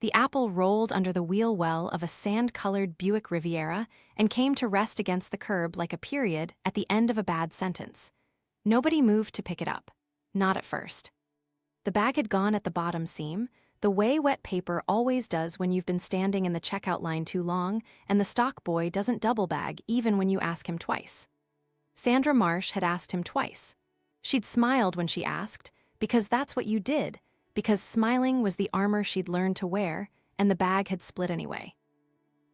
The apple rolled under the wheel well of a sand-colored Buick Riviera and came to rest against the curb like a period at the end of a bad sentence. Nobody moved to pick it up. Not at first. The bag had gone at the bottom seam, the way wet paper always does when you've been standing in the checkout line too long, and the stock boy doesn't double bag even when you ask him twice. Sandra Marsh had asked him twice. She'd smiled when she asked, because that's what you did, because smiling was the armor she'd learned to wear, and the bag had split anyway.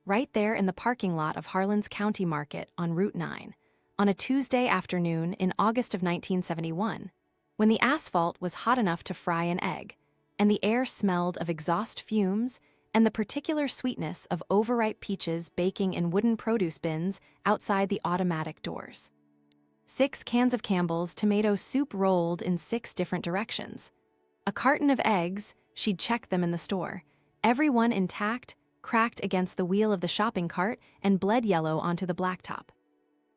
Right there in the parking lot of Harlan's County Market on Route 9, on a Tuesday afternoon in August of 1971, when the asphalt was hot enough to fry an egg, and the air smelled of exhaust fumes and the particular sweetness of overripe peaches baking in wooden produce bins outside the automatic doors. 6 cans of Campbell's tomato soup rolled in 6 different directions. A carton of eggs, she'd checked them in the store, every one intact, cracked against the wheel of the shopping cart and bled yellow onto the blacktop.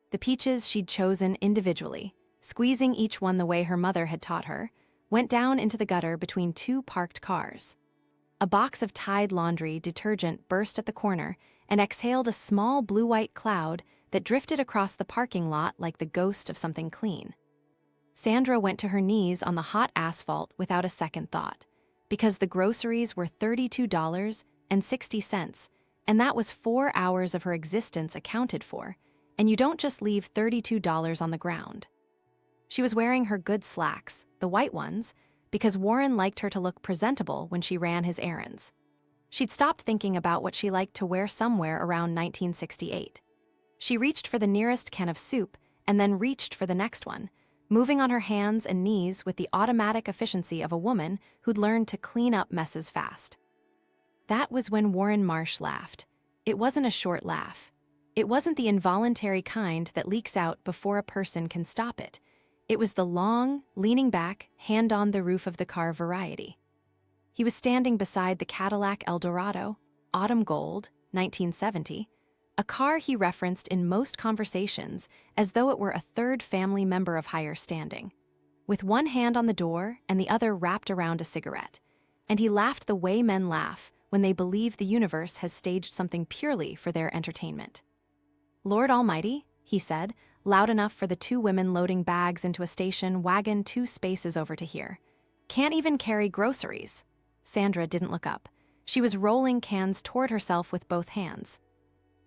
The peaches she'd chosen individually, squeezing each one the way her mother had taught her, went down into the gutter between 2 parked cars. A box of Tide laundry detergent burst at the corner and exhaled a small blue-white cloud that drifted across the parking lot like the ghost of something clean. Sandra went to her knees on the hot asphalt without a second thought, because the groceries were $32.60, and that was 4 hours of her existence accounted for, and you don't just leave $32 on the ground. She was wearing her good slacks, the white ones, because Warren liked her to look presentable when she ran his errands. She'd stopped thinking about what she liked to wear somewhere around 1968. She reached for the nearest can of soup and then reached for the next one, moving on her hands and knees with the automatic efficiency of a woman who'd learned to clean up messes fast. That was when Warren Marsh laughed. It wasn't a short laugh. It wasn't the involuntary kind that leaks out before a person can stop it. It was the long, leaning back, hand on the roof of the car variety. He was standing beside the Cadillac Eldorado, Autumn Gold, 1970, a car he referenced in most conversations as though it were a third family member of higher standing, with one hand on the door and the other wrapped around a cigarette, and he laughed the way men laugh when they believe the universe has staged something purely for their entertainment. "Lord Almighty," he said, loud enough for the 2 women loading bags into a station wagon 2 spaces over to hear. "Can't even carry groceries." Sandra didn't look up. She was rolling cans toward herself with both hands.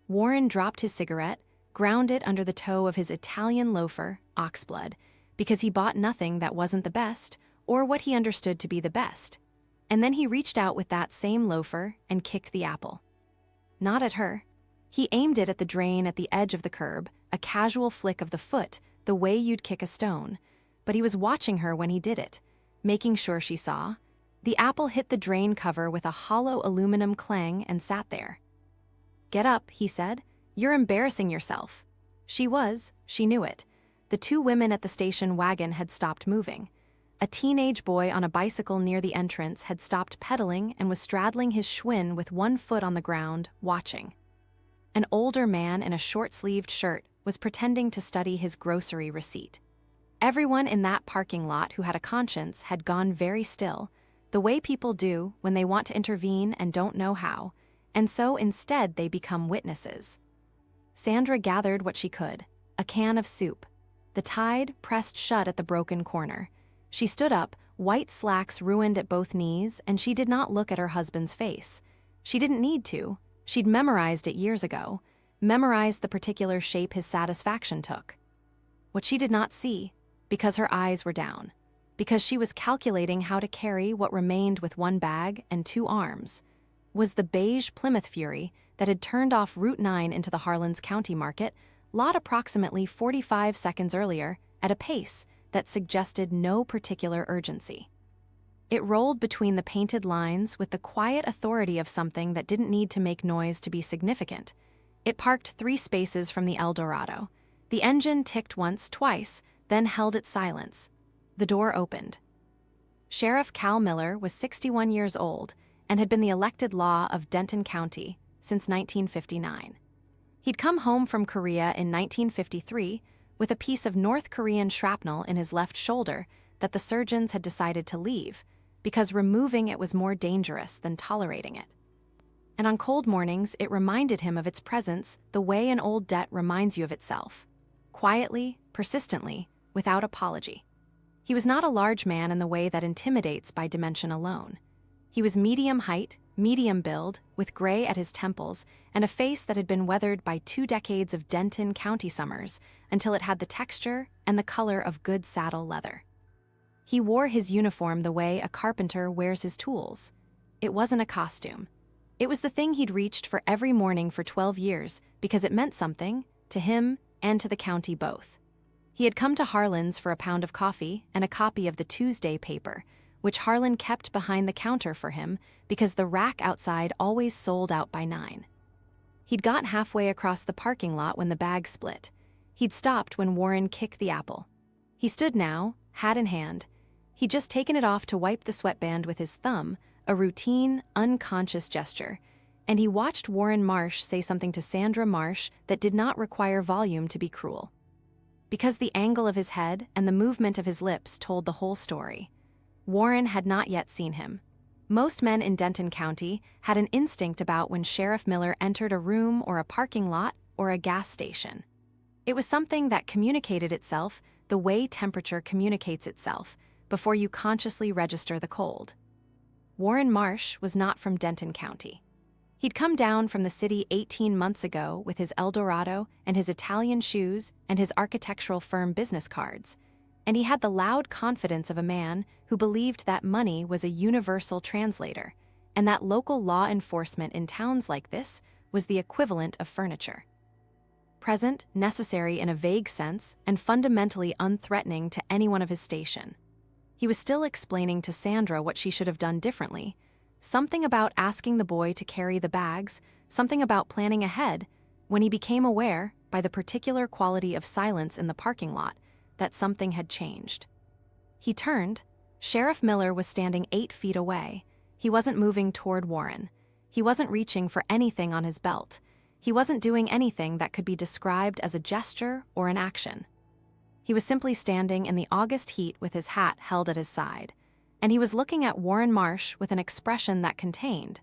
Warren dropped his cigarette, ground it under the toe of his Italian loafer, Oxblood, because he bought nothing that wasn't the best, or what he understood to be the best. And then he reached out with that same loafer and kicked the apple. Not at her. He aimed it at the drain at the edge of the curb, a casual flick of the foot, the way you'd kick a stone. But he was watching her when he did it, making sure she saw. The apple hit the drain cover with a hollow aluminum clang and sat there. "Get up," he said. "You're embarrassing yourself." She was. She knew it. The 2 women at the station wagon had stopped moving. A teenage boy on a bicycle near the entrance had stopped pedaling and was straddling his Schwinn with one foot on the ground, watching. An older man in a short-sleeved shirt was pretending to study his grocery receipt. Everyone in that parking lot who had a conscience had gone very still, the way people do when they want to intervene and don't know how, and so instead they become witnesses. Sandra gathered what she could, a can of soup. The Tide pressed shut at the broken corner. She stood up, white slacks ruined at both knees, and she did not look at her husband's face. She didn't need to. She'd memorized it years ago, memorized the particular shape his satisfaction took. What she did not see, because her eyes were down, because she was calculating how to carry what remained with 1 bag and 2 arms, was the beige Plymouth Fury that had turned off Route 9 into the Harlan's County Market, lot approximately 45 seconds earlier, at a pace that suggested no particular urgency. It rolled between the painted lines with the quiet authority of something that didn't need to make noise to be significant. It parked 3 spaces from the Eldorado. The engine ticked once, twice, then held its silence. The door opened. Sheriff Cal Miller was 61 years old and had been the elected law of Denton County since 1959. He'd come home from Korea in 1953 with a piece of North Korean shrapnel in his left shoulder that the surgeons had decided to leave, because removing it was more dangerous than tolerating it. And on cold mornings, it reminded him of its presence the way an old debt reminds you of itself. Quietly, persistently, without apology. He was not a large man in the way that intimidates by dimension alone. He was medium height, medium build, with gray at his temples, and a face that had been weathered by 2 decades of Denton County summers until it had the texture and the color of good saddle leather. He wore his uniform the way a carpenter wears his tools. It wasn't a costume. It was the thing he'd reached for every morning for 12 years because it meant something, to him and to the county both. He had come to Harlan's for a pound of coffee and a copy of the Tuesday paper, which Harlan kept behind the counter for him because the rack outside always sold out by 9. He'd got halfway across the parking lot when the bag split. He'd stopped when Warren kicked the apple. He stood now, hat in hand. He'd just taken it off to wipe the sweatband with his thumb, a routine, unconscious gesture, and he watched Warren Marsh say something to Sandra Marsh that did not require volume to be cruel. Because the angle of his head and the movement of his lips told the whole story. Warren had not yet seen him. Most men in Denton County had an instinct about when Sheriff Miller entered a room or a parking lot or a gas station. It was something that communicated itself the way temperature communicates itself before you consciously register the cold. Warren Marsh was not from Denton County. He'd come down from the city 18 months ago with his Eldorado and his Italian shoes and his architectural firm business cards, and he had the loud confidence of a man who believed that money was a universal translator, and that local law enforcement in towns like this was the equivalent of furniture. Present, necessary in a vague sense, and fundamentally unthreatening to anyone of his station. He was still explaining to Sandra what she should have done differently. Something about asking the boy to carry the bags, something about planning ahead, when he became aware, by the particular quality of silence in the parking lot, that something had changed. He turned. Sheriff Miller was standing 8 feet away. He wasn't moving toward Warren. He wasn't reaching for anything on his belt. He wasn't doing anything that could be described as a gesture or an action. He was simply standing in the August heat with his hat held at his side, and he was looking at Warren Marsh with an expression that contained,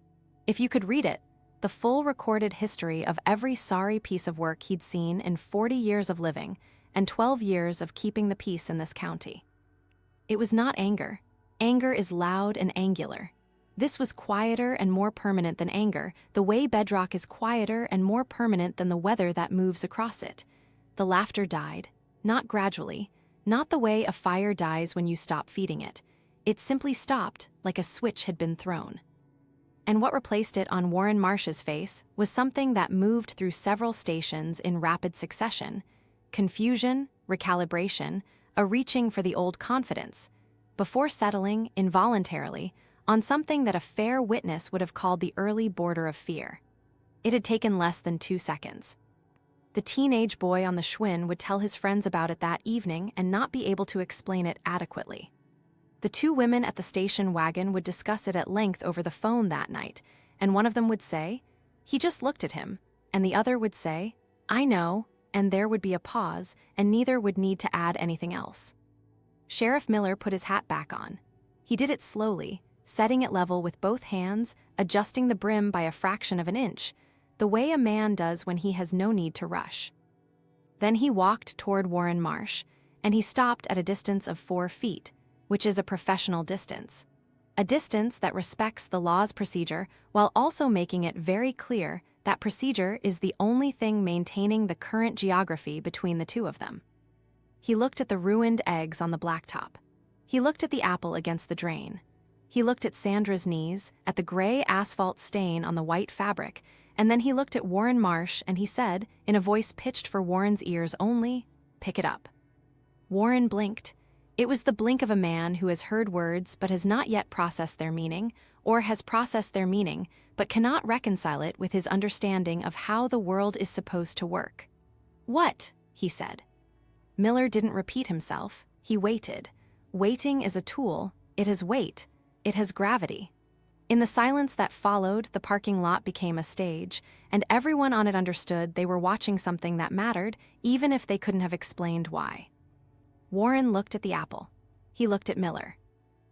if you could read it, the full recorded history of every sorry piece of work he'd seen in 40 years of living and 12 years of keeping the peace in this county. It was not anger. Anger is loud and angular. This was quieter and more permanent than anger, the way bedrock is quieter and more permanent than the weather that moves across it. The laughter died. Not gradually, not the way a fire dies when you stop feeding it. It simply stopped, like a switch had been thrown. And what replaced it on Warren Marsh's face was something that moved through several stations in rapid succession. Confusion, recalibration, a reaching for the old confidence, before settling, involuntarily, on something that a fair witness would have called the early border of fear. It had taken less than 2 seconds. The teenage boy on the Schwinn would tell his friends about it that evening and not be able to explain it adequately. The 2 women at the station wagon would discuss it at length over the phone that night, and one of them would say, "He just looked at him," and the other would say, "I know," and there would be a pause, and neither would need to add anything else. Sheriff Miller put his hat back on. He did it slowly, setting it level with both hands, adjusting the brim by a fraction of an inch, the way a man does when he has no need to rush. Then he walked toward Warren Marsh, and he stopped at a distance of 4 feet, which is a professional distance. A distance that respects the law's procedure while also making it very clear that procedure is the only thing maintaining the current geography between the 2 of them. He looked at the ruined eggs on the blacktop. He looked at the apple against the drain. He looked at Sandra's knees, at the gray asphalt stain on the white fabric, and then he looked at Warren Marsh and he said, in a voice pitched for Warren's ears only, "Pick it up." Warren blinked. It was the blink of a man who has heard words but has not yet processed their meaning, or has processed their meaning but cannot reconcile it with his understanding of how the world is supposed to work. "What?" he said. Miller didn't repeat himself. He waited. Waiting is a tool. It has weight. It has gravity. In the silence that followed, the parking lot became a stage, and everyone on it understood they were watching something that mattered, even if they couldn't have explained why. Warren looked at the apple. He looked at Miller.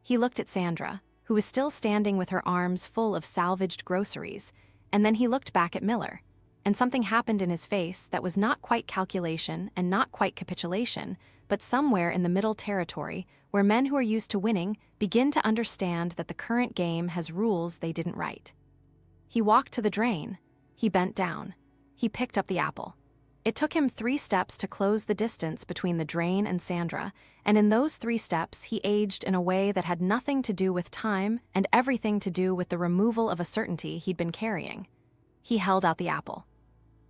He looked at Sandra, who was still standing with her arms full of salvaged groceries, and then he looked back at Miller. And something happened in his face that was not quite calculation and not quite capitulation, but somewhere in the middle territory where men who are used to winning begin to understand that the current game has rules they didn't write. He walked to the drain. He bent down. He picked up the apple. It took him 3 steps to close the distance between the drain and Sandra, and in those 3 steps he aged in a way that had nothing to do with time and everything to do with the removal of a certainty he'd been carrying. He held out the apple.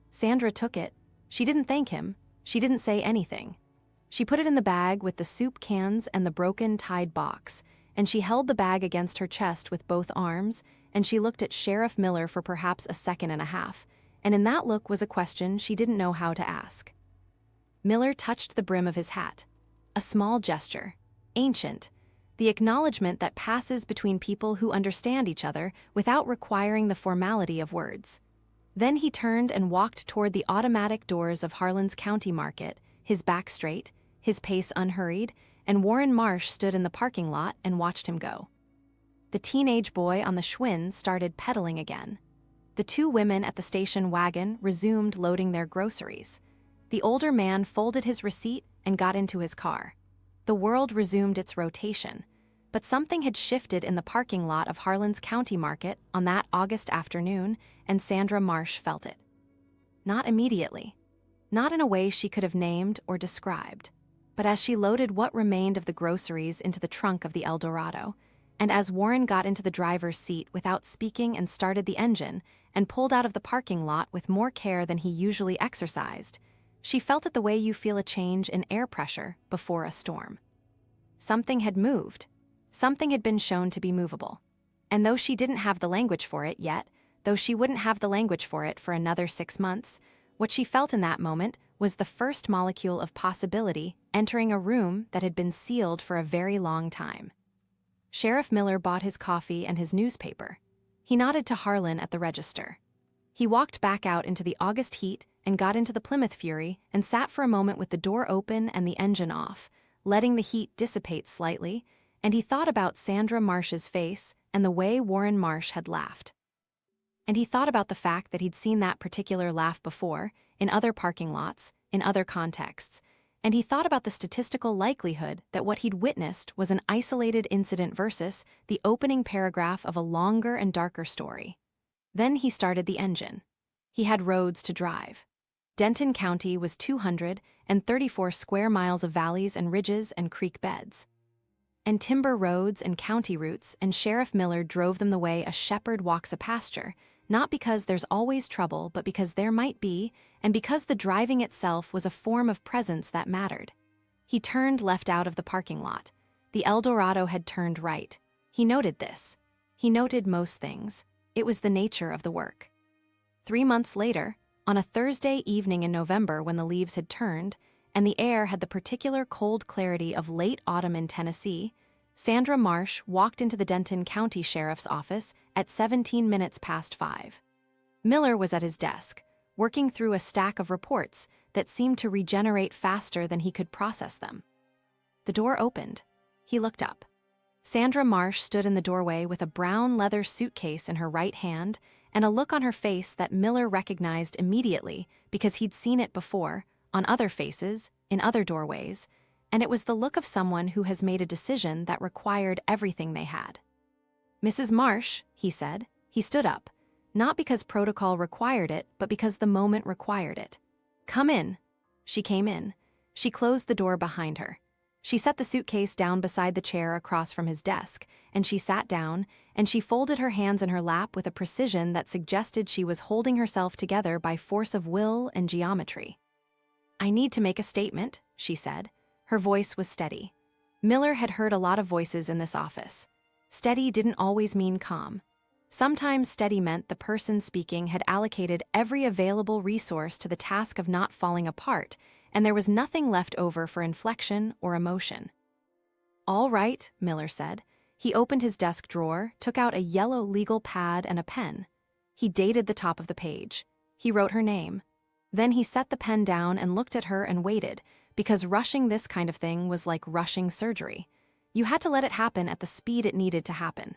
Sandra took it. She didn't thank him. She didn't say anything. She put it in the bag with the soup cans and the broken tied box, and she held the bag against her chest with both arms, and she looked at Sheriff Miller for perhaps a second and a half, and in that look was a question she didn't know how to ask. Miller touched the brim of his hat. A small gesture. Ancient. The acknowledgement that passes between people who understand each other without requiring the formality of words. Then he turned and walked toward the automatic doors of Harlan's County Market, his back straight, his pace unhurried, and Warren Marsh stood in the parking lot and watched him go. The teenage boy on the Schwinn started pedaling again. The 2 women at the station wagon resumed loading their groceries. The older man folded his receipt and got into his car. The world resumed its rotation, but something had shifted in the parking lot of Harlan's County Market on that August afternoon, and Sandra Marsh felt it. Not immediately. Not in a way she could have named or described, but as she loaded what remained of the groceries into the trunk of the Eldorado, and as Warren got into the driver's seat without speaking and started the engine and pulled out of the parking lot with more care than he usually exercised, she felt it the way you feel a change in air pressure before a storm. Something had moved. Something had been shown to be movable. And though she didn't have the language for it yet, though she wouldn't have the language for it for another 6 months, what she felt in that moment was the first molecule of possibility entering a room that had been sealed for a very long time. Sheriff Miller bought his coffee and his newspaper. He nodded to Harlan at the register. He walked back out into the August heat and got into the Plymouth Fury and sat for a moment with the door open and the engine off, letting the heat dissipate slightly, and he thought about Sandra Marsh's face and the way Warren Marsh had laughed. And he thought about the fact that he'd seen that particular laugh before, in other parking lots, in other contexts, and he thought about the statistical likelihood that what he'd witnessed was an isolated incident versus the opening paragraph of a longer and darker story. Then he started the engine. He had roads to drive. Denton County was 234 square miles of valleys and ridges and creek beds. And timber roads and county routes, and Sheriff Miller drove them the way a shepherd walks a pasture, not because there's always trouble, but because there might be, and because the driving itself was a form of presence that mattered. He turned left out of the parking lot. The Eldorado had turned right. He noted this. He noted most things. It was the nature of the work. 3 months later, on a Thursday evening in November when the leaves had turned, and the air had the particular cold clarity of late autumn in Tennessee, Sandra Marsh walked into the Denton County Sheriff's office at 17 minutes past 5. Miller was at his desk, working through a stack of reports that seemed to regenerate faster than he could process them. The door opened. He looked up. Sandra Marsh stood in the doorway with a brown leather suitcase in her right hand and a look on her face that Miller recognized immediately because he'd seen it before, on other faces, in other doorways, and it was the look of someone who has made a decision that required everything they had. "Mrs. Marsh," he said. He stood up, not because protocol required it, but because the moment required it. "Come in." She came in. She closed the door behind her. She set the suitcase down beside the chair across from his desk, and she sat down, and she folded her hands in her lap with a precision that suggested she was holding herself together by force of will and geometry. "I need to make a statement," she said. Her voice was steady. Miller had heard a lot of voices in this office. Steady didn't always mean calm. Sometimes steady meant the person speaking had allocated every available resource to the task of not falling apart, and there was nothing left over for inflection or emotion. "All right," Miller said. He opened his desk drawer, took out a yellow legal pad and a pen. He dated the top of the page. He wrote her name. Then he set the pen down and looked at her and waited, because rushing this kind of thing was like rushing surgery. You had to let it happen at the speed it needed to happen.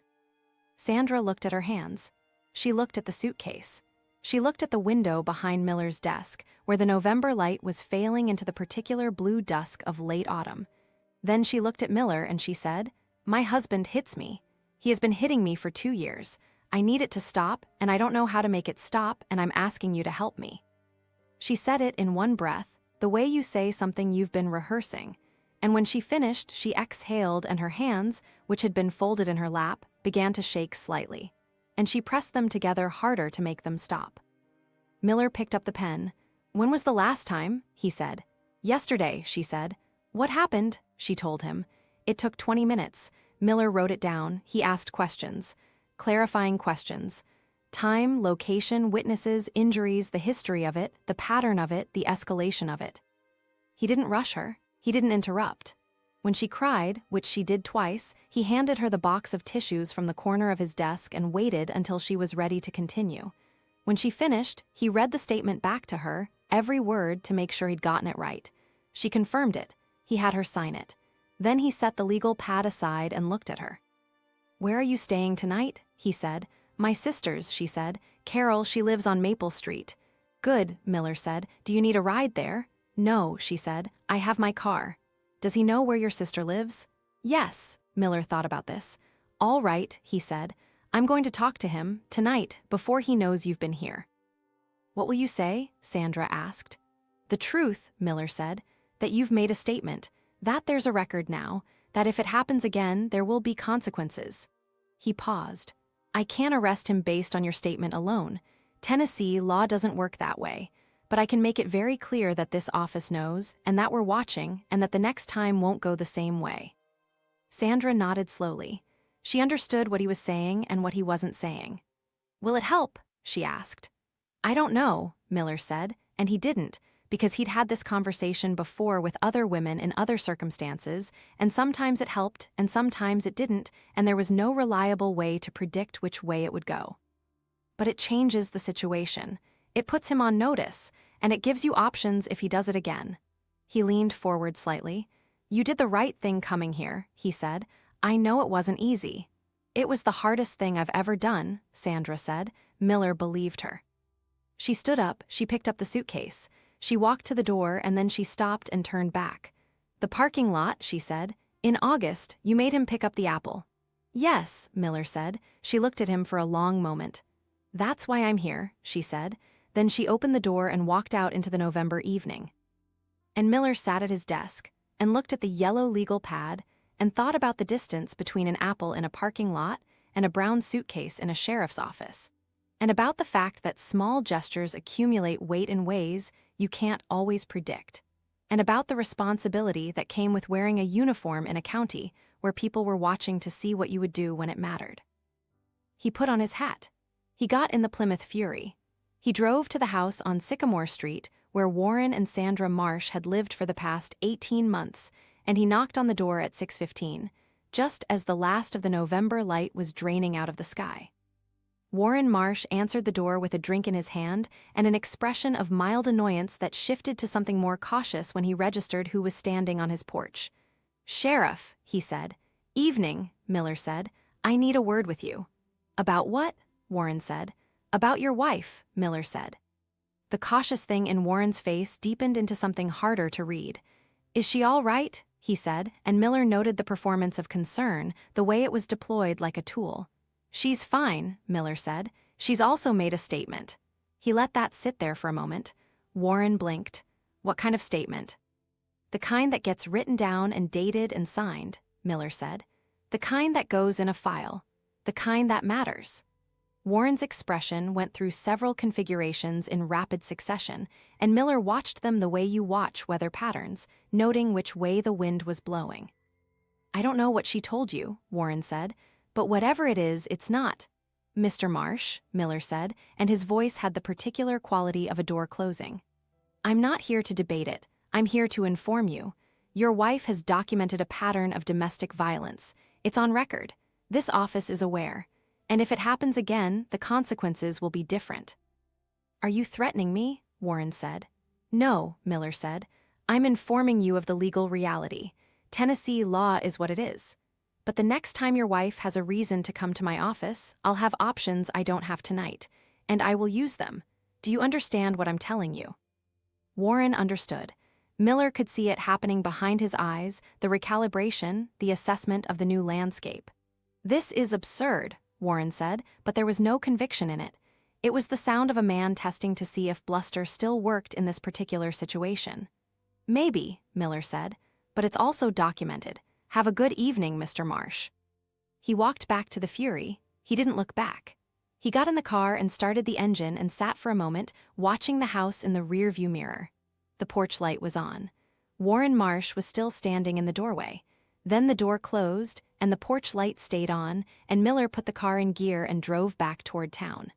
Sandra looked at her hands. She looked at the suitcase. She looked at the window behind Miller's desk, where the November light was failing into the particular blue dusk of late autumn. Then she looked at Miller and she said, "My husband hits me. He has been hitting me for 2 years. I need it to stop, and I don't know how to make it stop, and I'm asking you to help me." She said it in one breath, the way you say something you've been rehearsing. And when she finished, she exhaled and her hands, which had been folded in her lap, began to shake slightly. And she pressed them together harder to make them stop. Miller picked up the pen. "When was the last time?" he said. "Yesterday," she said. "What happened?" she told him. It took 20 minutes. Miller wrote it down. He asked questions. Clarifying questions. Time, location, witnesses, injuries, the history of it, the pattern of it, the escalation of it. He didn't rush her. He didn't interrupt. When she cried, which she did twice, he handed her the box of tissues from the corner of his desk and waited until she was ready to continue. When she finished, he read the statement back to her, every word, to make sure he'd gotten it right. She confirmed it. He had her sign it. Then he set the legal pad aside and looked at her. "Where are you staying tonight?" he said. "My sister's," she said. "Carol, she lives on Maple Street." "Good," Miller said. "Do you need a ride there?" "No," she said. "I have my car." "Does he know where your sister lives?" "Yes." Miller thought about this. "All right," he said. "I'm going to talk to him, tonight, before he knows you've been here." "What will you say?" Sandra asked. "The truth," Miller said. "That you've made a statement. That there's a record now. That if it happens again, there will be consequences." He paused. "I can't arrest him based on your statement alone. Tennessee law doesn't work that way. But I can make it very clear that this office knows, and that we're watching, and that the next time won't go the same way." Sandra nodded slowly. She understood what he was saying and what he wasn't saying. "Will it help?" she asked. "I don't know," Miller said, and he didn't, because he'd had this conversation before with other women in other circumstances, and sometimes it helped and sometimes it didn't, and there was no reliable way to predict which way it would go. But it changes the situation. It puts him on notice, and it gives you options if he does it again. He leaned forward slightly. "You did the right thing coming here," he said. "I know it wasn't easy." "It was the hardest thing I've ever done," Sandra said. Miller believed her. She stood up, she picked up the suitcase. She walked to the door and then she stopped and turned back. "The parking lot," she said. "In August, you made him pick up the apple." "Yes," Miller said. She looked at him for a long moment. "That's why I'm here," she said. Then she opened the door and walked out into the November evening. And Miller sat at his desk and looked at the yellow legal pad and thought about the distance between an apple in a parking lot and a brown suitcase in a sheriff's office, and about the fact that small gestures accumulate weight in ways you can't always predict, and about the responsibility that came with wearing a uniform in a county where people were watching to see what you would do when it mattered. He put on his hat. He got in the Plymouth Fury. He drove to the house on Sycamore Street where Warren and Sandra Marsh had lived for the past 18 months, and he knocked on the door at 6:15, just as the last of the November light was draining out of the sky. Warren Marsh answered the door with a drink in his hand and an expression of mild annoyance that shifted to something more cautious when he registered who was standing on his porch. "Sheriff," he said. "Evening," Miller said. "I need a word with you." "About what?" Warren said. "About your wife," Miller said. The cautious thing in Warren's face deepened into something harder to read. "Is she all right?" he said, and Miller noted the performance of concern, the way it was deployed like a tool. "She's fine," Miller said. "She's also made a statement." He let that sit there for a moment. Warren blinked. "What kind of statement?" "The kind that gets written down and dated and signed," Miller said. "The kind that goes in a file. The kind that matters." Warren's expression went through several configurations in rapid succession, and Miller watched them the way you watch weather patterns, noting which way the wind was blowing. "I don't know what she told you," Warren said, "but whatever it is, it's not." "Mr. Marsh," Miller said, and his voice had the particular quality of a door closing. "I'm not here to debate it. I'm here to inform you. Your wife has documented a pattern of domestic violence. It's on record. This office is aware. And if it happens again, the consequences will be different." "Are you threatening me?" Warren said. "No," Miller said. "I'm informing you of the legal reality. Tennessee law is what it is. But the next time your wife has a reason to come to my office, I'll have options I don't have tonight, and I will use them. Do you understand what I'm telling you?" Warren understood. Miller could see it happening behind his eyes, the recalibration, the assessment of the new landscape. "This is absurd," Warren said, but there was no conviction in it. It was the sound of a man testing to see if bluster still worked in this particular situation. "Maybe," Miller said, "but it's also documented. Have a good evening, Mr. Marsh." He walked back to the Fury. He didn't look back. He got in the car and started the engine and sat for a moment, watching the house in the rearview mirror. The porch light was on. Warren Marsh was still standing in the doorway. Then the door closed, and the porch light stayed on, and Miller put the car in gear and drove back toward town.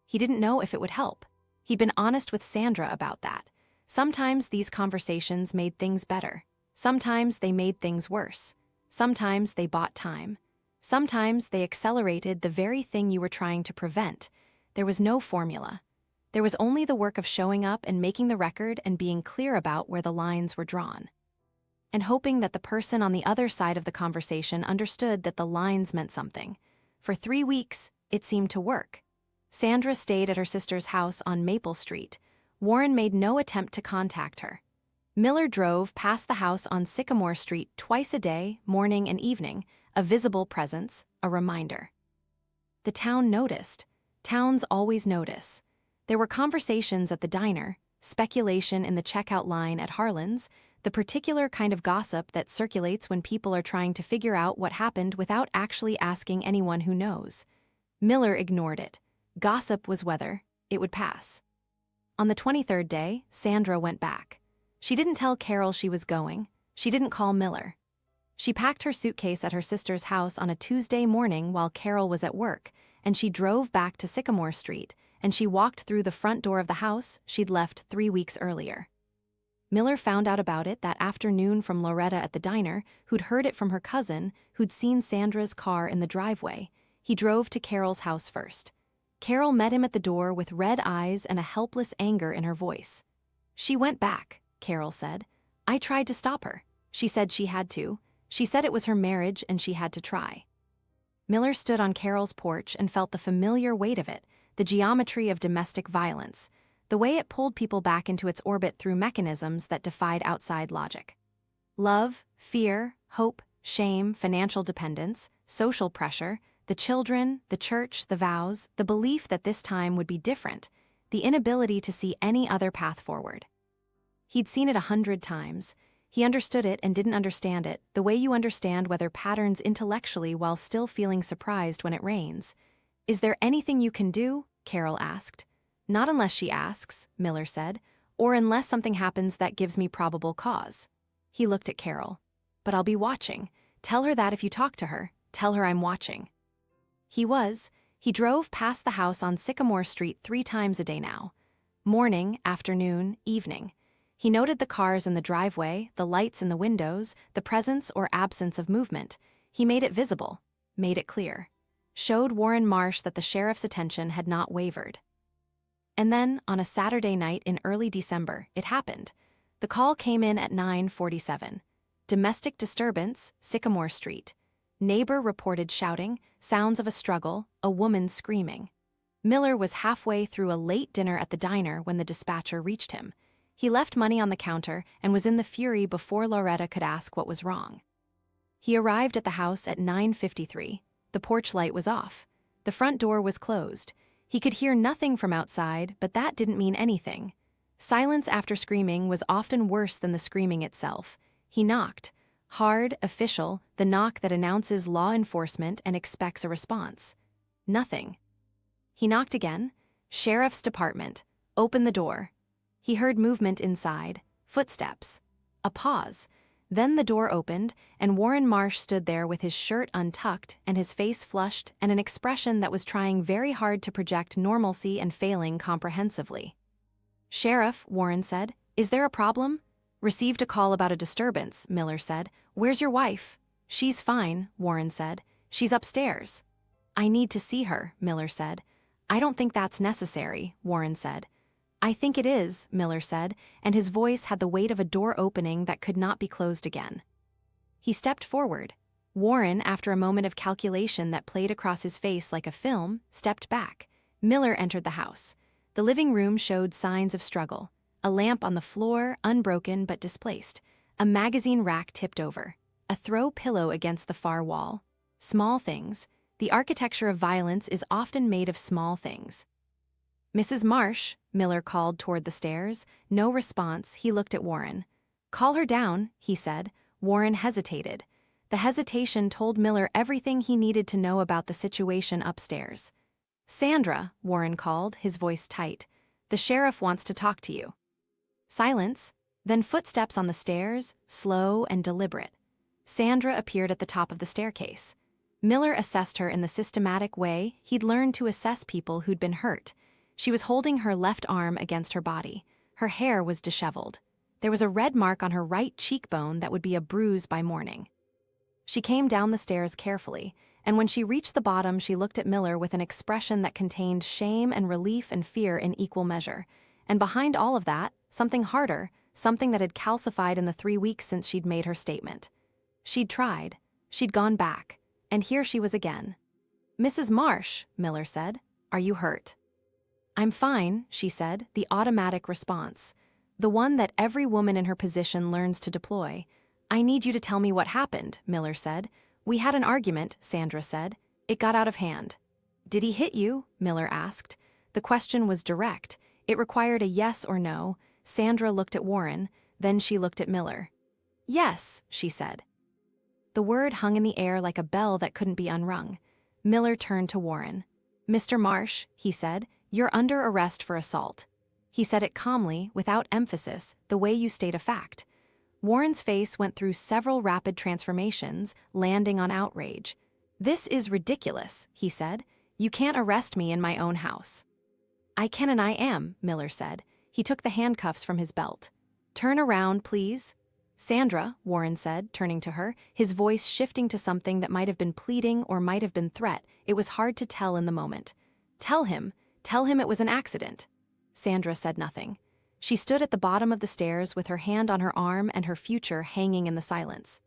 He didn't know if it would help. He'd been honest with Sandra about that. Sometimes these conversations made things better. Sometimes they made things worse. Sometimes they bought time. Sometimes they accelerated the very thing you were trying to prevent. There was no formula. There was only the work of showing up and making the record and being clear about where the lines were drawn. And hoping that the person on the other side of the conversation understood that the lines meant something. For 3 weeks, it seemed to work. Sandra stayed at her sister's house on Maple Street. Warren made no attempt to contact her. Miller drove past the house on Sycamore Street twice a day, morning and evening, a visible presence, a reminder. The town noticed. Towns always notice. There were conversations at the diner, speculation in the checkout line at Harlan's, the particular kind of gossip that circulates when people are trying to figure out what happened without actually asking anyone who knows. Miller ignored it. Gossip was weather. It would pass. On the 23rd day, Sandra went back. She didn't tell Carol she was going. She didn't call Miller. She packed her suitcase at her sister's house on a Tuesday morning while Carol was at work, and she drove back to Sycamore Street, and she walked through the front door of the house she'd left 3 weeks earlier. Miller found out about it that afternoon from Loretta at the diner, who'd heard it from her cousin, who'd seen Sandra's car in the driveway. He drove to Carol's house first. Carol met him at the door with red eyes and a helpless anger in her voice. "She went back," Carol said. "I tried to stop her. She said she had to. She said it was her marriage and she had to try." Miller stood on Carol's porch and felt the familiar weight of it, the geometry of domestic violence, the way it pulled people back into its orbit through mechanisms that defied outside logic. Love, fear, hope, shame, financial dependence, social pressure, the children, the church, the vows, the belief that this time would be different, the inability to see any other path forward. He'd seen it 100 times. He understood it and didn't understand it, the way you understand weather patterns intellectually while still feeling surprised when it rains. "Is there anything you can do?" Carol asked. "Not unless she asks," Miller said, "or unless something happens that gives me probable cause." He looked at Carol. "But I'll be watching. Tell her that if you talk to her. Tell her I'm watching." He drove past the house on Sycamore Street 3 times a day now. Morning, afternoon, evening. He noted the cars in the driveway, the lights in the windows, the presence or absence of movement. He made it visible, made it clear. Showed Warren Marsh that the sheriff's attention had not wavered. And then, on a Saturday night in early December, it happened. The call came in at 9:47. Domestic disturbance, Sycamore Street. Neighbor reported shouting, sounds of a struggle, a woman screaming. Miller was halfway through a late dinner at the diner when the dispatcher reached him. He left money on the counter and was in the Fury before Loretta could ask what was wrong. He arrived at the house at 9:53. The porch light was off. The front door was closed. He could hear nothing from outside, but that didn't mean anything. Silence after screaming was often worse than the screaming itself. He knocked. Hard, official, the knock that announces law enforcement and expects a response. Nothing. He knocked again. "Sheriff's Department. Open the door." He heard movement inside, footsteps. A pause. Then the door opened, and Warren Marsh stood there with his shirt untucked and his face flushed and an expression that was trying very hard to project normalcy and failing comprehensively. "Sheriff," Warren said, "is there a problem?" "Received a call about a disturbance," Miller said. "Where's your wife?" "She's fine," Warren said. "She's upstairs." "I need to see her," Miller said. "I don't think that's necessary," Warren said. "I think it is," Miller said, and his voice had the weight of a door opening that could not be closed again. He stepped forward. Warren, after a moment of calculation that played across his face like a film, stepped back. Miller entered the house. The living room showed signs of struggle. A lamp on the floor, unbroken but displaced. A magazine rack tipped over. A throw pillow against the far wall. Small things. The architecture of violence is often made of small things. "Mrs. Marsh," Miller called toward the stairs. No response, he looked at Warren. "Call her down," he said. Warren hesitated. The hesitation told Miller everything he needed to know about the situation upstairs. "Sandra," Warren called, his voice tight. "The sheriff wants to talk to you." Silence, then footsteps on the stairs, slow and deliberate. Sandra appeared at the top of the staircase. Miller assessed her in the systematic way he'd learned to assess people who'd been hurt. She was holding her left arm against her body. Her hair was disheveled. There was a red mark on her right cheekbone that would be a bruise by morning. She came down the stairs carefully, and when she reached the bottom, she looked at Miller with an expression that contained shame and relief and fear in equal measure. And behind all of that, something harder, something that had calcified in the 3 weeks since she'd made her statement. She'd tried. She'd gone back. And here she was again. "Mrs. Marsh," Miller said, "are you hurt?" "I'm fine," she said, the automatic response. The one that every woman in her position learns to deploy. "I need you to tell me what happened," Miller said. "We had an argument," Sandra said. "It got out of hand." "Did he hit you?" Miller asked. The question was direct. It required a yes or no. Sandra looked at Warren, then she looked at Miller. "Yes," she said. The word hung in the air like a bell that couldn't be unrung. Miller turned to Warren. "Mr. Marsh," he said, "you're under arrest for assault." He said it calmly, without emphasis, the way you state a fact. Warren's face went through several rapid transformations, landing on outrage. "This is ridiculous," he said. "You can't arrest me in my own house." "I can and I am," Miller said. He took the handcuffs from his belt. "Turn around, please." "Sandra," Warren said, turning to her, his voice shifting to something that might have been pleading or might have been threat. It was hard to tell in the moment. Tell him it was an accident." Sandra said nothing. She stood at the bottom of the stairs with her hand on her arm and her future hanging in the silence.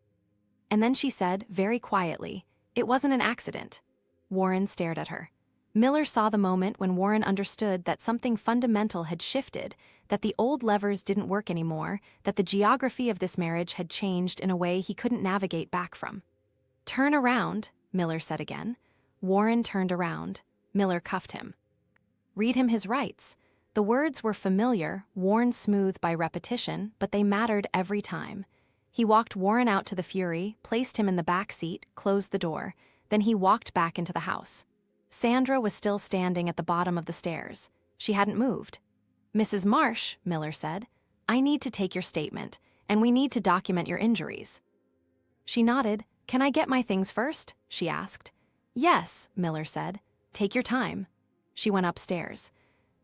And then she said, very quietly, "It wasn't an accident." Warren stared at her. Miller saw the moment when Warren understood that something fundamental had shifted, that the old levers didn't work anymore, that the geography of this marriage had changed in a way he couldn't navigate back from. "Turn around," Miller said again. Warren turned around. Miller cuffed him. "Read him his rights." The words were familiar, worn smooth by repetition, but they mattered every time. He walked Warren out to the Fury, placed him in the back seat, closed the door. Then he walked back into the house. Sandra was still standing at the bottom of the stairs. She hadn't moved. "Mrs. Marsh," Miller said, "I need to take your statement, and we need to document your injuries." She nodded. "Can I get my things first?" she asked. "Yes," Miller said. "Take your time." She went upstairs.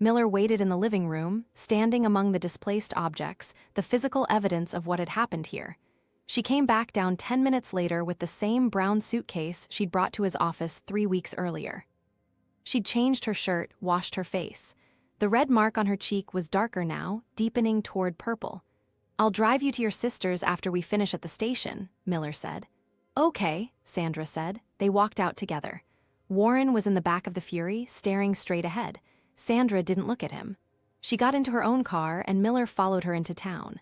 Miller waited in the living room, standing among the displaced objects, the physical evidence of what had happened here. She came back down 10 minutes later with the same brown suitcase she'd brought to his office 3 weeks earlier. She'd changed her shirt, washed her face. The red mark on her cheek was darker now, deepening toward purple. "I'll drive you to your sister's after we finish at the station," Miller said. "Okay," Sandra said. They walked out together. Warren was in the back of the Fury, staring straight ahead. Sandra didn't look at him. She got into her own car, and Miller followed her into town.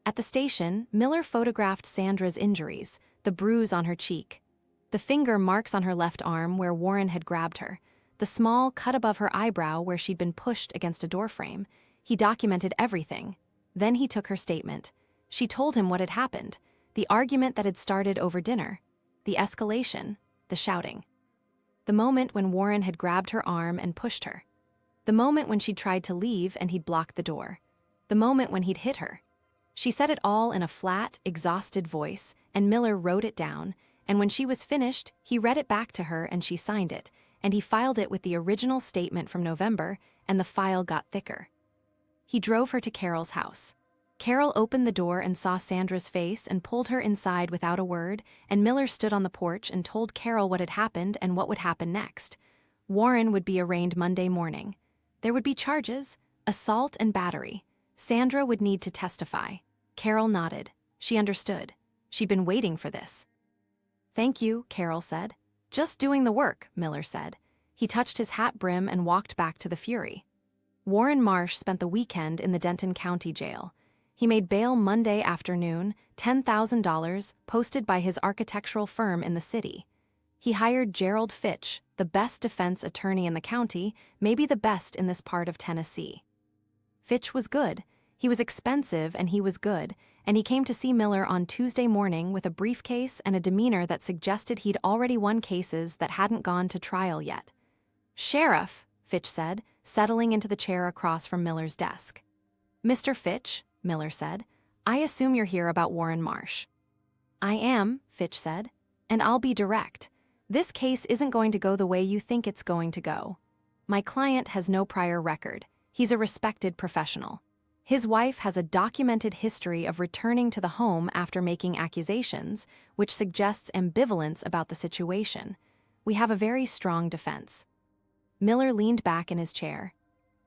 At the station, Miller photographed Sandra's injuries, the bruise on her cheek, the finger marks on her left arm where Warren had grabbed her, the small cut above her eyebrow where she'd been pushed against a doorframe. He documented everything. Then he took her statement. She told him what had happened, the argument that had started over dinner, the escalation, the shouting. The moment when Warren had grabbed her arm and pushed her. The moment when she'd tried to leave and he'd blocked the door. The moment when he'd hit her. She said it all in a flat, exhausted voice, and Miller wrote it down, and when she was finished, he read it back to her and she signed it, and he filed it with the original statement from November, and the file got thicker. He drove her to Carol's house. Carol opened the door and saw Sandra's face and pulled her inside without a word, and Miller stood on the porch and told Carol what had happened and what would happen next. Warren would be arraigned Monday morning. There would be charges, assault and battery. Sandra would need to testify. Carol nodded. She understood. She'd been waiting for this. Thank you, Carol said. Just doing the work, Miller said. He touched his hat brim and walked back to the Fury. Warren Marsh spent the weekend in the Denton County Jail. He made bail Monday afternoon, $10,000, posted by his architectural firm in the city. He hired Gerald Fitch, the best defense attorney in the county, maybe the best in this part of Tennessee. Fitch was good. He was expensive and he was good, and he came to see Miller on Tuesday morning with a briefcase and a demeanor that suggested he'd already won cases that hadn't gone to trial yet. "Sheriff," Fitch said, settling into the chair across from Miller's desk. "Mr. Fitch," Miller said, "I assume you're here about Warren Marsh." "I am," Fitch said, "and I'll be direct. This case isn't going to go the way you think it's going to go. My client has no prior record. He's a respected professional. His wife has a documented history of returning to the home after making accusations, which suggests ambivalence about the situation. We have a very strong defense." Miller leaned back in his chair.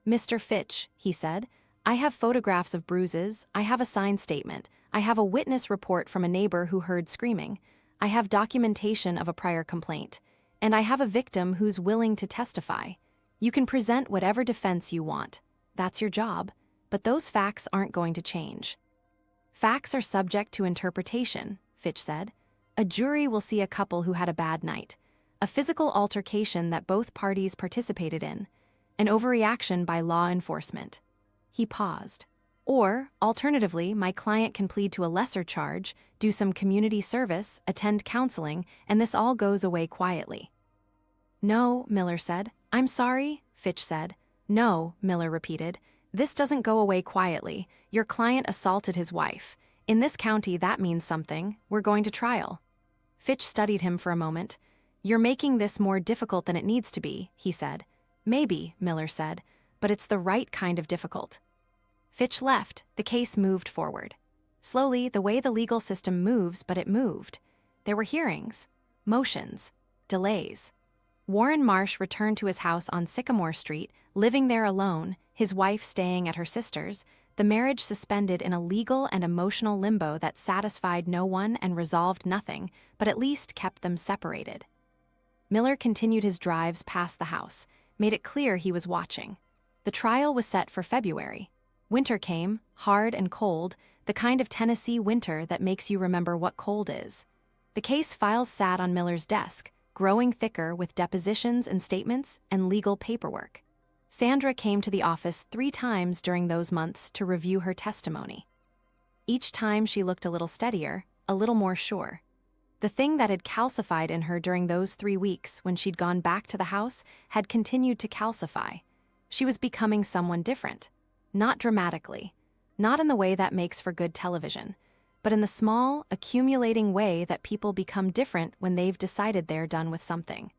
"Mr. Fitch," he said, "I have photographs of bruises, I have a signed statement, I have a witness report from a neighbor who heard screaming, I have documentation of a prior complaint, and I have a victim who's willing to testify. You can present whatever defense you want. That's your job. But those facts aren't going to change." "Facts are subject to interpretation," Fitch said. "A jury will see a couple who had a bad night, a physical altercation that both parties participated in, an overreaction by law enforcement." He paused. "Or, alternatively, my client can plead to a lesser charge, do some community service, attend counseling, and this all goes away quietly." "No," Miller said. "I'm sorry," Fitch said. "No," Miller repeated. "This doesn't go away quietly. Your client assaulted his wife. In this county, that means something. We're going to trial." Fitch studied him for a moment. "You're making this more difficult than it needs to be," he said. "Maybe," Miller said, "but it's the right kind of difficult." Fitch left. The case moved forward. Slowly, the way the legal system moves, but it moved. There were hearings, motions, delays. Warren Marsh returned to his house on Sycamore Street, living there alone, his wife staying at her sister's, the marriage suspended in a legal and emotional limbo that satisfied no one and resolved nothing, but at least kept them separated. Miller continued his drives past the house, made it clear he was watching. The trial was set for February. Winter came, hard and cold, the kind of Tennessee winter that makes you remember what cold is. The case files sat on Miller's desk, growing thicker with depositions and statements and legal paperwork. Sandra came to the office 3 times during those months to review her testimony. Each time she looked a little steadier, a little more sure. The thing that had calcified in her during those 3 weeks when she'd gone back to the house had continued to calcify. She was becoming someone different. Not dramatically, not in the way that makes for good television, but in the small, accumulating way that people become different when they've decided they're done with something.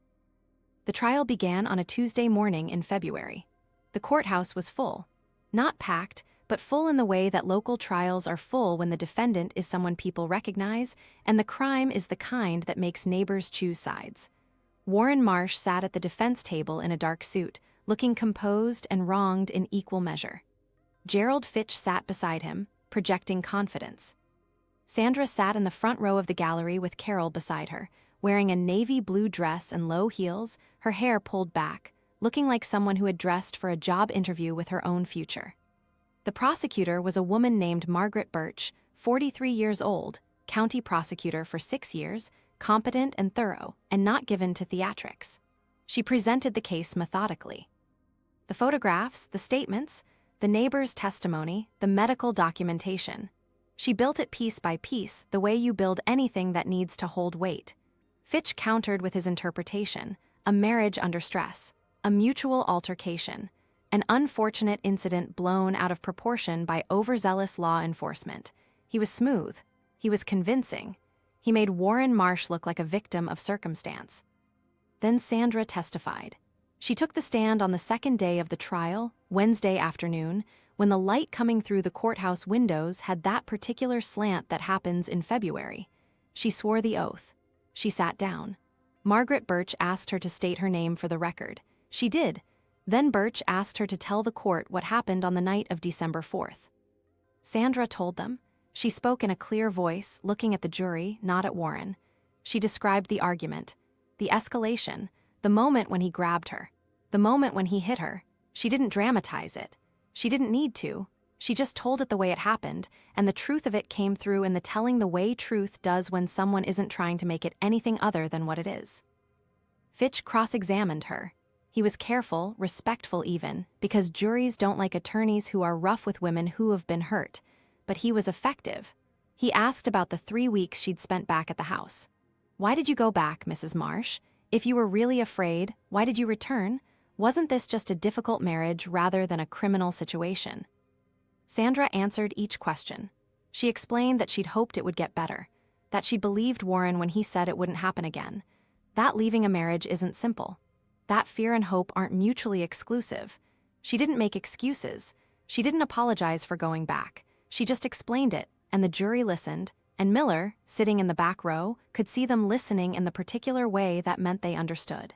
The trial began on a Tuesday morning in February. The courthouse was full. Not packed, but full in the way that local trials are full when the defendant is someone people recognize and the crime is the kind that makes neighbors choose sides. Warren Marsh sat at the defense table in a dark suit, looking composed and wronged in equal measure. Gerald Fitch sat beside him, projecting confidence. Sandra sat in the front row of the gallery with Carol beside her, wearing a navy blue dress and low heels, her hair pulled back, looking like someone who had dressed for a job interview with her own future. The prosecutor was a woman named Margaret Birch, 43 years old, county prosecutor for 6 years, competent and thorough, and not given to theatrics. She presented the case methodically. The photographs, the statements, the neighbor's testimony, the medical documentation. She built it piece by piece, the way you build anything that needs to hold weight. Fitch countered with his interpretation, a marriage under stress, a mutual altercation, an unfortunate incident blown out of proportion by overzealous law enforcement. He was smooth. He was convincing. He made Warren Marsh look like a victim of circumstance. Then Sandra testified. She took the stand on the second day of the trial, Wednesday afternoon, when the light coming through the courthouse windows had that particular slant that happens in February. She swore the oath. She sat down. Margaret Birch asked her to state her name for the record. She did. Then Birch asked her to tell the court what happened on the night of December 4th. Sandra told them. She spoke in a clear voice, looking at the jury, not at Warren. She described the argument, the escalation, the moment when he grabbed her, the moment when he hit her. She didn't dramatize it. She didn't need to. She just told it the way it happened, and the truth of it came through in the telling the way truth does when someone isn't trying to make it anything other than what it is. Fitch cross-examined her. He was careful, respectful even, because juries don't like attorneys who are rough with women who have been hurt. But he was effective. He asked about the 3 weeks she'd spent back at the house. "Why did you go back, Mrs. Marsh? If you were really afraid, why did you return? Wasn't this just a difficult marriage rather than a criminal situation?" Sandra answered each question. She explained that she'd hoped it would get better, that she believed Warren when he said it wouldn't happen again, that leaving a marriage isn't simple, that fear and hope aren't mutually exclusive. She didn't make excuses. She didn't apologize for going back. She just explained it, and the jury listened, and Miller, sitting in the back row, could see them listening in the particular way that meant they understood.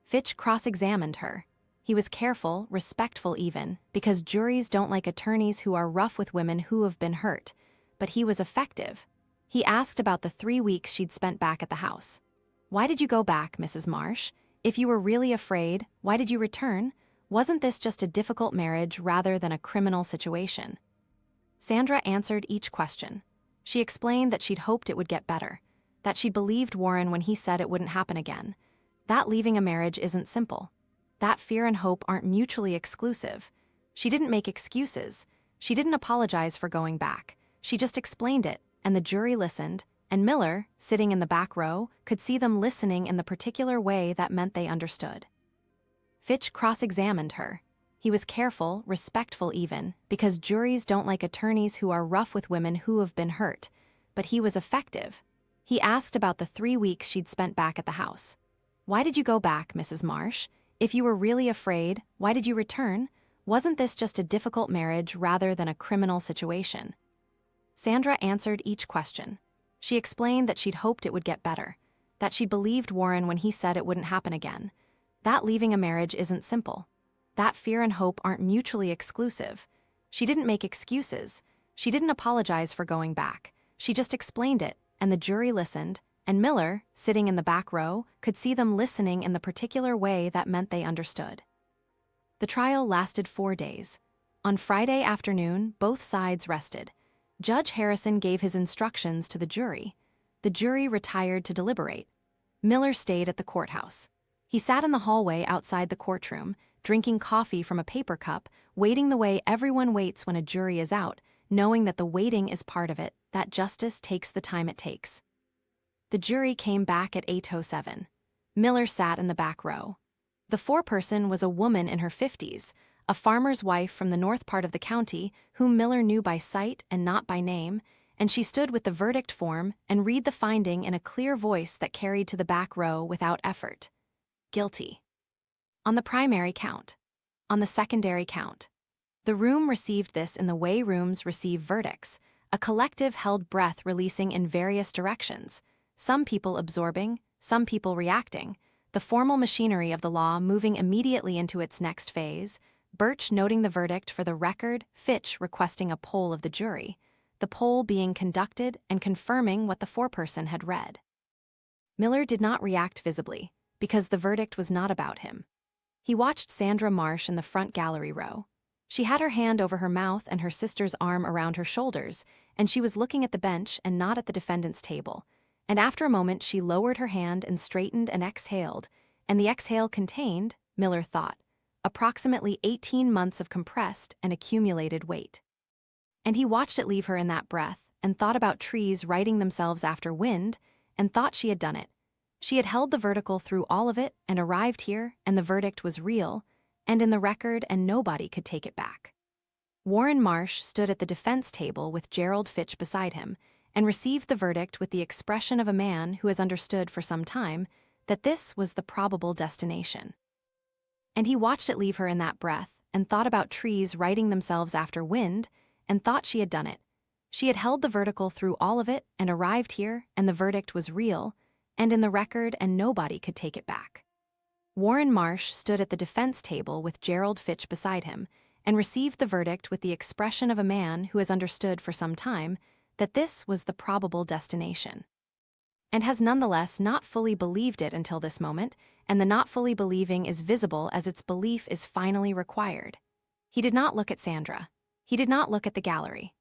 Fitch cross-examined her. He was careful, respectful even, because juries don't like attorneys who are rough with women who have been hurt. But he was effective. He asked about the 3 weeks she'd spent back at the house. "Why did you go back, Mrs. Marsh? If you were really afraid, why did you return? Wasn't this just a difficult marriage rather than a criminal situation?" Sandra answered each question. She explained that she'd hoped it would get better, that she believed Warren when he said it wouldn't happen again, that leaving a marriage isn't simple, that fear and hope aren't mutually exclusive. She didn't make excuses. She didn't apologize for going back. She just explained it, and the jury listened, and Miller, sitting in the back row, could see them listening in the particular way that meant they understood. Fitch cross-examined her. He was careful, respectful even, because juries don't like attorneys who are rough with women who have been hurt. But he was effective. He asked about the 3 weeks she'd spent back at the house. "Why did you go back, Mrs. Marsh? If you were really afraid, why did you return? Wasn't this just a difficult marriage rather than a criminal situation?" Sandra answered each question. She explained that she'd hoped it would get better, that she believed Warren when he said it wouldn't happen again, that leaving a marriage isn't simple, that fear and hope aren't mutually exclusive. She didn't make excuses. She didn't apologize for going back. She just explained it, and the jury listened, and Miller, sitting in the back row, could see them listening in the particular way that meant they understood. The trial lasted 4 days. On Friday afternoon, both sides rested. Judge Harrison gave his instructions to the jury. The jury retired to deliberate. Miller stayed at the courthouse. He sat in the hallway outside the courtroom, drinking coffee from a paper cup, waiting the way everyone waits when a jury is out, knowing that the waiting is part of it, that justice takes the time it takes. The jury came back at 8:07. Miller sat in the back row. The foreperson was a woman in her 50s, a farmer's wife from the north part of the county whom Miller knew by sight and not by name, and she stood with the verdict form and read the finding in a clear voice that carried to the back row without effort. Guilty. On the primary count. On the secondary count. The room received this in the way rooms receive verdicts, a collective held breath releasing in various directions, some people absorbing, some people reacting, the formal machinery of the law moving immediately into its next phase, Birch noting the verdict for the record, Fitch requesting a poll of the jury, the poll being conducted and confirming what the foreperson had read. Miller did not react visibly, because the verdict was not about him. He watched Sandra Marsh in the front gallery row. She had her hand over her mouth and her sister's arm around her shoulders, and she was looking at the bench and not at the defendant's table. And after a moment she lowered her hand and straightened and exhaled, and the exhale contained, Miller thought, approximately 18 months of compressed and accumulated weight. And he watched it leave her in that breath, and thought about trees righting themselves after wind, and thought she had done it. She had held the vertical through all of it and arrived here, and the verdict was real, and in the record, and nobody could take it back. Warren Marsh stood at the defense table with Gerald Fitch beside him, and received the verdict with the expression of a man who has understood for some time that this was the probable destination. And he watched it leave her in that breath, and thought about trees righting themselves after wind, and thought she had done it. She had held the vertical through all of it and arrived here, and the verdict was real, and in the record, and nobody could take it back. Warren Marsh stood at the defense table with Gerald Fitch beside him, and received the verdict with the expression of a man who has understood for some time that this was the probable destination. and has nonetheless not fully believed it until this moment, and the not fully believing is visible as its belief is finally required. He did not look at Sandra. He did not look at the gallery.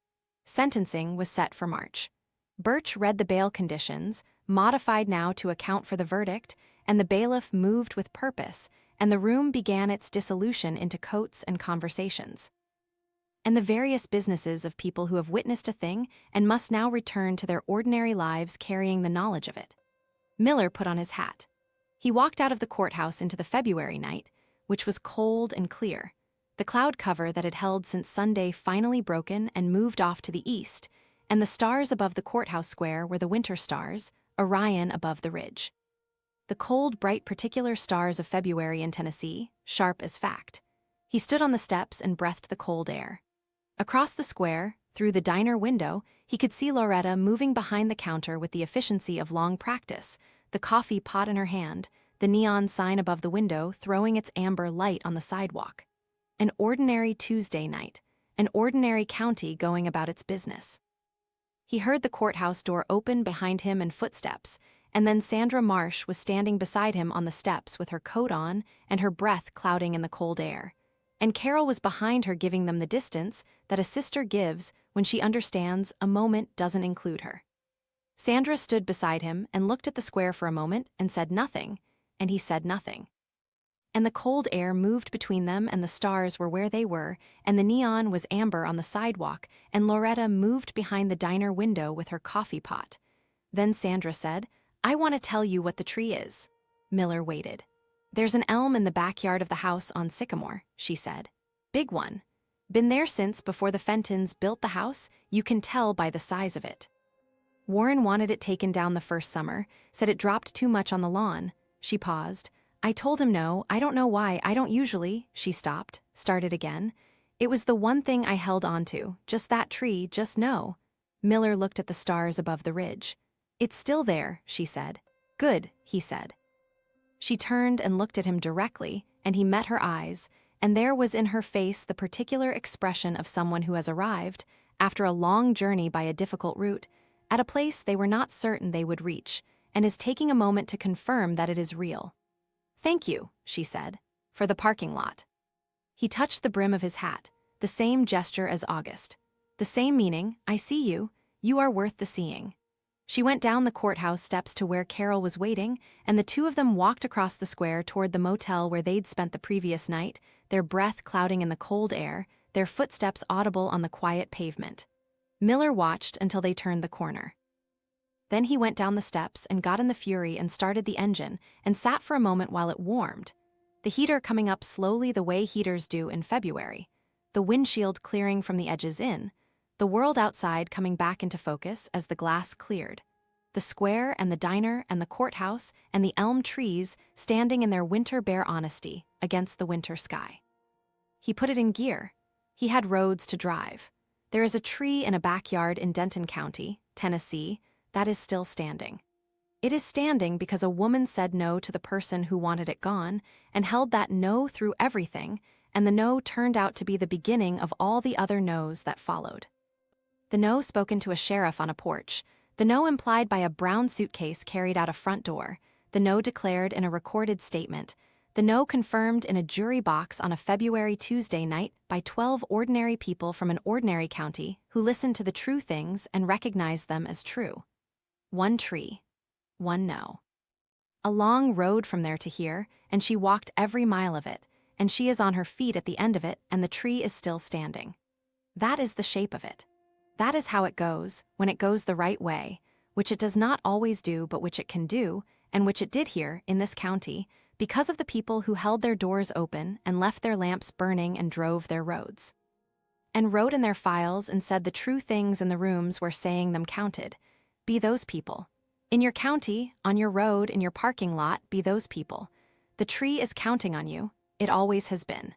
Sentencing was set for March. Birch read the bail conditions, modified now to account for the verdict, and the bailiff moved with purpose, and the room began its dissolution into coats and conversations. And the various businesses of people who have witnessed a thing and must now return to their ordinary lives carrying the knowledge of it. Miller put on his hat. He walked out of the courthouse into the February night, which was cold and clear, the cloud cover that had held since Sunday finally broken and moved off to the east, and the stars above the courthouse square were the winter stars, Orion above the ridge. The cold, bright, particular stars of February in Tennessee, sharp as fact. He stood on the steps and breathed the cold air. Across the square, through the diner window, he could see Loretta moving behind the counter with the efficiency of long practice, the coffee pot in her hand, the neon sign above the window throwing its amber light on the sidewalk. An ordinary Tuesday night, an ordinary county going about its business. He heard the courthouse door open behind him and footsteps, and then Sandra Marsh was standing beside him on the steps with her coat on and her breath clouding in the cold air. And Carol was behind her giving them the distance that a sister gives when she understands a moment doesn't include her. Sandra stood beside him and looked at the square for a moment and said nothing, and he said nothing. And the cold air moved between them and the stars were where they were, and the neon was amber on the sidewalk, and Loretta moved behind the diner window with her coffee pot. Then Sandra said, "I want to tell you what the tree is." Miller waited. "There's an elm in the backyard of the house on Sycamore," she said. "Big one. Been there since before the Fentons built the house, you can tell by the size of it. Warren wanted it taken down the first summer, said it dropped too much on the lawn." She paused. "I told him no, I don't know why, I don't usually," she stopped, started again. "It was the one thing I held on to, just that tree, just no." Miller looked at the stars above the ridge. "It's still there," she said. "Good," he said. She turned and looked at him directly, and he met her eyes, and there was in her face the particular expression of someone who has arrived, after a long journey by a difficult route, at a place they were not certain they would reach, and is taking a moment to confirm that it is real. "Thank you," she said, "for the parking lot." He touched the brim of his hat, the same gesture as August. The same meaning, "I see you, you are worth the seeing." She went down the courthouse steps to where Carol was waiting, and the two of them walked across the square toward the motel where they'd spent the previous night, their breath clouding in the cold air, their footsteps audible on the quiet pavement. Miller watched until they turned the corner. Then he went down the steps and got in the Fury and started the engine and sat for a moment while it warmed, the heater coming up slowly the way heaters do in February, the windshield clearing from the edges in, the world outside coming back into focus as the glass cleared, the square and the diner and the courthouse and the elm trees standing in their winter bare honesty against the winter sky. He put it in gear. He had roads to drive. There is a tree in a backyard in Denton County, Tennessee, that is still standing. It is standing because a woman said no to the person who wanted it gone and held that no through everything, and the no turned out to be the beginning of all the other no's that followed. The no spoken to a sheriff on a porch, the no implied by a brown suitcase carried out a front door, the no declared in a recorded statement, the no confirmed in a jury box on a February Tuesday night by 12 ordinary people from an ordinary county who listened to the true things and recognized them as true. One tree, one no. A long road from there to here, and she walked every mile of it, and she is on her feet at the end of it, and the tree is still standing. That is the shape of it. That is how it goes, when it goes the right way, which it does not always do but which it can do, and which it did here, in this county, because of the people who held their doors open and left their lamps burning and drove their roads. And wrote in their files and said the true things in the rooms where saying them counted. Be those people. In your county, on your road, in your parking lot, be those people. The tree is counting on you. It always has been.